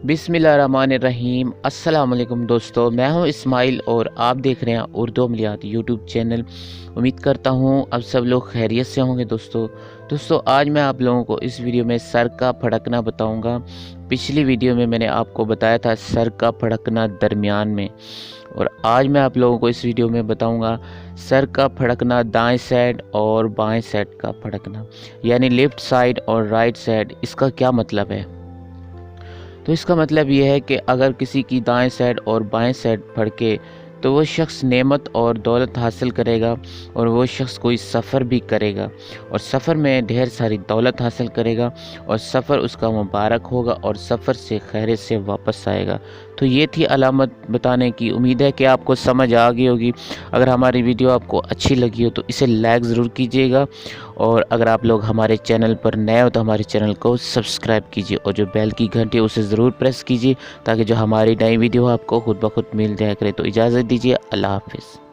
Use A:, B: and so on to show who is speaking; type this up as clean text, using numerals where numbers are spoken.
A: बिस्मिल्लाहिर्रहमानिर्रहीम। अस्सलाम वालेकुम दोस्तों, मैं हूं इस्माइल और आप देख रहे हैं उर्दू अमलियात यूट्यूब चैनल। उम्मीद करता हूं अब सब लोग खैरियत से होंगे। दोस्तों आज मैं आप लोगों को इस वीडियो में सर का फड़कना बताऊंगा। पिछली वीडियो में मैंने आपको बताया था सर का फड़कना दरमियान में, और आज मैं आप लोगों को इस वीडियो में बताऊंगा सर का फड़कना दाएं साइड और बाएं साइड का फड़कना, यानी लेफ़्ट साइड और राइट साइड। इसका क्या मतलब है? तो इसका मतलब ये है कि अगर किसी की दाएं साइड और बाएं साइड फड़के तो वो शख्स नेमत और दौलत हासिल करेगा, और वो शख्स कोई सफ़र भी करेगा और सफ़र में ढेर सारी दौलत हासिल करेगा, और सफ़र उसका मुबारक होगा और सफ़र से खैरियत से वापस आएगा। तो ये थी अलामत बताने की। उम्मीद है कि आपको समझ आ गई होगी। अगर हमारी वीडियो आपको अच्छी लगी हो तो इसे लाइक ज़रूर कीजिएगा, और अगर आप लोग हमारे चैनल पर नए हो तो हमारे चैनल को सब्सक्राइब कीजिए, और जो बेल की घंटी है उसे ज़रूर प्रेस कीजिए ताकि जो हमारी नई वीडियो आपको खुद ब खुद मिल जाया करे। तो इजाज़त दीजिए, अल्लाह हाफ़िज़।